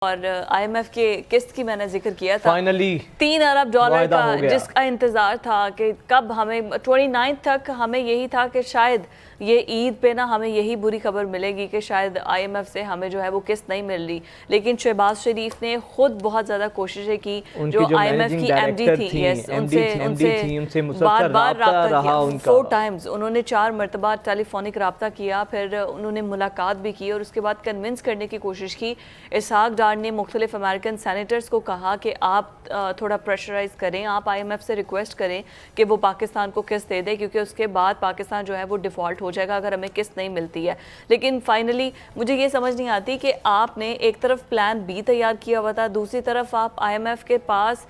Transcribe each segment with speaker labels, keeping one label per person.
Speaker 1: اور I am F کے قسط کی میں نے ذکر کیا تھا،
Speaker 2: فائنلی
Speaker 1: $3 ارب کا جس کا انتظار تھا کہ کب ہمیں 29 تک ہمیں یہی تھا کہ شاید یہ عید پہ نا ہمیں یہی بری خبر ملے گی کہ شاید آئی ایم ایف سے ہمیں جو ہے وہ قسط نہیں مل رہی، لیکن شہباز شریف نے خود بہت زیادہ کوششیں کی، جو آئی ایم ایف کی ایم ڈی تھی ان سے بار بار رابطہ کیا، 4 ٹائمز انہوں نے 4 مرتبہ ٹیلی فونک رابطہ کیا، پھر انہوں نے ملاقات بھی کی اور اس کے بعد کنونس کرنے کی کوشش کی۔ اسحاق ڈار نے مختلف امریکن سینیٹرز کو کہا کہ آپ تھوڑا پریشرائز کریں، آپ آئی ایم ایف سے ریکویسٹ کریں کہ وہ پاکستان کو قسط دے دے، کیونکہ اس کے بعد پاکستان جو ہے وہ ڈیفالٹ ہو جائے گا اگر ہمیں قسط نہیں ملتی ہے۔ لیکن فائنلی مجھے یہ سمجھ نہیں آتی کہ آپ نے ایک طرف پلان بی تیار کیا ہوا تھا، دوسری طرف آپ آئی ایم ایف کے پاس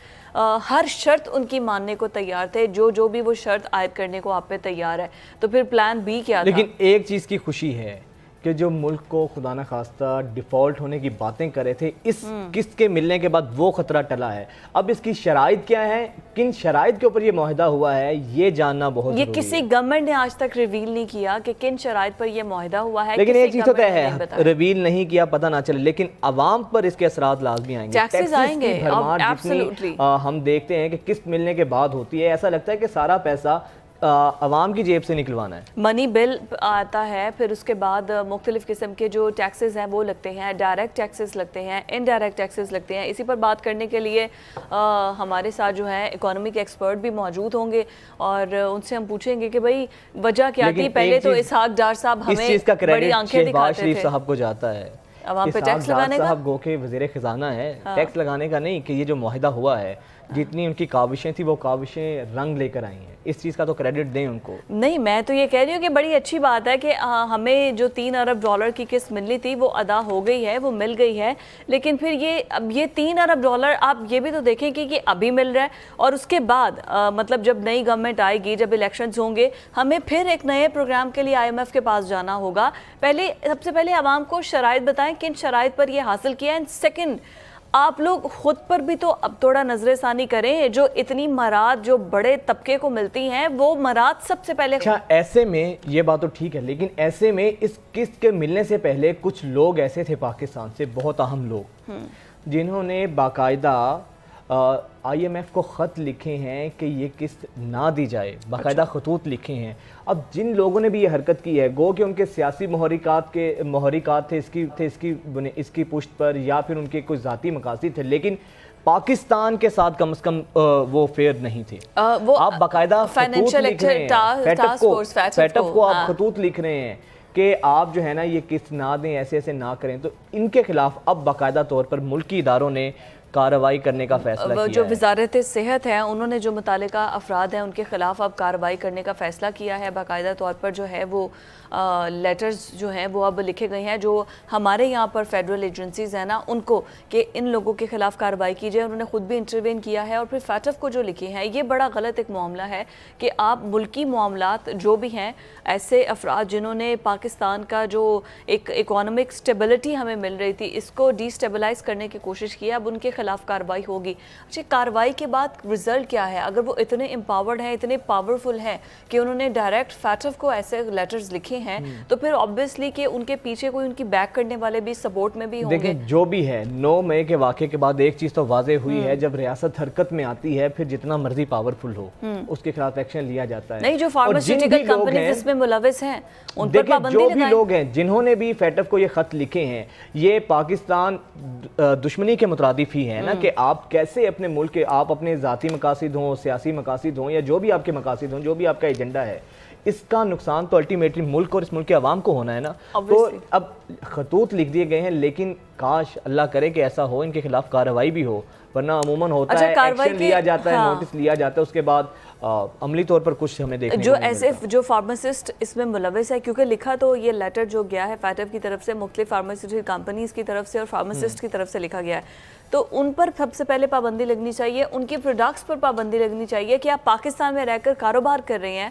Speaker 1: ہر شرط ان کی ماننے کو تیار تھے، جو بھی وہ شرط عائد کرنے کو آپ پہ تیار ہے، تو پھر پلان بی کیا تھا؟
Speaker 2: لیکن ایک چیز کی خوشی ہے کہ جو ملک کو خدا نہ خواستہ ڈیفالٹ ہونے کی باتیں کر رہے تھے، اس قسط کے ملنے کے بعد وہ خطرہ ٹلا ہے۔ اب اس کی شرائط کیا ہے، کن شرائط کے اوپر یہ معاہدہ ہوا ہے، یہ جاننا بہت ضروری ہے۔
Speaker 1: یہ کسی گورنمنٹ نے آج تک ریویل نہیں کیا کہ کن شرائط پر یہ معاہدہ ہوا ہے،
Speaker 2: لیکن ایک چیز تو طے ہے، ریویل نہیں کیا پتہ نہ چلے، لیکن عوام پر اس کے اثرات لازمی آئیں گے،
Speaker 1: ٹیکسز آئیں گے،
Speaker 2: جتنی ہم دیکھتے ہیں کہ قسط ملنے کے بعد ہوتی ہے، ایسا لگتا ہے کہ سارا پیسہ عوام کی جیب سے نکلوانا ہے۔
Speaker 1: منی بل آتا ہے، پھر اس کے بعد مختلف قسم کے جو ٹیکسز ہیں وہ لگتے ہیں، ڈائریکٹ ٹیکسز لگتے ہیں، انڈائریکٹ ٹیکسز لگتے ہیں۔ اسی پر بات کرنے کے لیے ہمارے ساتھ جو ہے اکانومک ایکسپرٹ بھی موجود ہوں گے اور ان سے ہم پوچھیں گے کہ بھئی وجہ کیا تھی۔ پہلے تو اسحاق ڈار صاحب ہمیں بڑی آنکھیں دکھاتے تھے،
Speaker 2: شہباز صاحب کو جاتا ہے،
Speaker 1: عوام پہ ٹیکس لگانے کا،
Speaker 2: صاحب گو کے وزیر خزانہ ہے، ٹیکس لگانے کا نہیں، کہ یہ جو معاہدہ ہوا ہے جتنی ان کی کاوشیں تھی وہ کاوشیں رنگ لے کر آئی ہیں، اس چیز کا تو کریڈٹ دیں ان کو۔
Speaker 1: نہیں، میں تو یہ کہہ رہی ہوں کہ بڑی اچھی بات ہے کہ ہمیں جو $3 ارب کی قسط ملنی تھی وہ ادا ہو گئی ہے، وہ مل گئی ہے، لیکن پھر اب یہ $3 ارب آپ یہ بھی تو دیکھیں کہ یہ ابھی مل رہا ہے اور اس کے بعد مطلب جب نئی گورنمنٹ آئے گی، جب الیکشنز ہوں گے، ہمیں پھر ایک نئے پروگرام کے لیے آئی ایم ایف کے پاس جانا ہوگا۔ سب سے پہلے عوام کو شرائط بتائیں کن شرائط پر یہ حاصل کیا ہے، سیکنڈ آپ لوگ خود پر بھی تو اب تھوڑا نظر ثانی کریں، جو اتنی مراد جو بڑے طبقے کو ملتی ہیں وہ مراد سب سے پہلے۔
Speaker 2: اچھا، ایسے میں یہ بات تو ٹھیک ہے، لیکن ایسے میں اس قسط کے ملنے سے پہلے کچھ لوگ ایسے تھے پاکستان سے، بہت اہم لوگ، جنہوں نے باقاعدہ آئی ایم ایف کو خط لکھے ہیں کہ یہ قسط نہ دی جائے، باقاعدہ خطوط لکھے ہیں۔ اب جن لوگوں نے بھی یہ حرکت کی ہے، گو کہ ان کے سیاسی محرکات تھے اس کی پشت پر، یا پھر ان کے کوئی ذاتی مقاصد تھے، لیکن پاکستان کے ساتھ کم از کم وہ فیئر نہیں تھے۔ آپ باقاعدہ خطوط لکھ رہے ہیں، فیٹ اف کو آپ خطوط لکھ رہے ہیں کہ آپ جو ہے نا یہ قسط نہ دیں، ایسے ایسے نہ کریں، تو ان کے خلاف اب باقاعدہ طور پر ملکی اداروں نے کارروائی کرنے کا فیصلہ کیا ہے۔
Speaker 1: جو وزارت صحت ہے انہوں نے جو متعلقہ افراد ہیں ان کے خلاف اب کارروائی کرنے کا فیصلہ کیا ہے، باقاعدہ طور پر جو ہے وہ لیٹرز جو ہیں وہ اب لکھے گئے ہیں جو ہمارے یہاں پر فیڈرل ایجنسیز ہیں نا ان کو، کہ ان لوگوں کے خلاف کارروائی کی جائے۔ انہوں نے خود بھی انٹروین کیا ہے اور پھر فیٹف کو جو لکھے ہیں، یہ بڑا غلط ایک معاملہ ہے کہ آپ ملکی معاملات جو بھی ہیں، ایسے افراد جنہوں نے پاکستان کا جو ایک اکانومک سٹیبلٹی ہمیں مل رہی تھی اس کو ڈی سٹیبلائز کرنے کی کوشش کی ہے، اب ان کے خلاف کارروائی ہوگی۔ اچھا، کارروائی کے بعد رزلٹ کیا ہے؟ اگر وہ اتنے امپاورڈ ہیں، اتنے پاورفل ہیں کہ انہوں نے ڈائریکٹ فیٹف کو ایسے لیٹرز لکھے ہیں، تو پھر obviously کہ ان کے پیچھے کوئی ان کی بیک کرنے والے بھی سپورٹ میں بھی ہوں گے۔
Speaker 2: دیکھیں جو بھی ہے، 9 مئی کے واقعے کے بعد ایک چیز تو واضح ہوئی ہے، جب ریاست حرکت میں آتی ہے پھر جتنا مرضی پاورفل ہو اس کے خلاف ایکشن لیا جاتا ہے۔
Speaker 1: نہیں، جو فارماسیوٹیکل کمپنیز اس میں ملوث ہیں ان پر پابندی
Speaker 2: جو
Speaker 1: لگائیں۔
Speaker 2: بھی لوگ ہیں جنہوں نے بھی فیٹف کو یہ خط لکھے ہیں، یہ پاکستان دشمنی کے مترادف ہی ہے نا، کہ آپ کیسے اپنے ملک کے، آپ اپنے ذاتی مقاصد ہوں، سیاسی مقاصد ہوں، یا جو بھی آپ کے مقاصد ہوں، جو بھی آپ کا ایجنڈا ہے، اس کا نقصان تو الٹیمیٹلی ملک اور اس ملک کے عوام کو ہونا ہے نا۔ تو اب خطوط لکھ دیے گئے ہیں، لیکن کاش اللہ کرے کہ ایسا ہو، ان کے خلاف کارروائی بھی ہو، ورنہ عموماً ہوتا ہے ایکشن لیا جاتا ہے، نوٹس لیا جاتا ہے، اس کے بعد عملی طور پر کچھ ہمیں دیکھنے
Speaker 1: جو ایسے جو فارماسسٹ اس میں ملوث ہے، کیونکہ لکھا تو یہ لیٹر جو گیا ہے فیٹف کی طرف سے مختلف فارماسیوٹیکل کمپنیز کی طرف سے اور فارماسسٹ کی طرف سے لکھا گیا ہے، تو ان پر سب سے پہلے پابندی لگنی چاہیے، ان کی پروڈکٹس پر پابندی لگنی چاہیے کہ آپ پاکستان میں رہ کر کاروبار کر رہے ہیں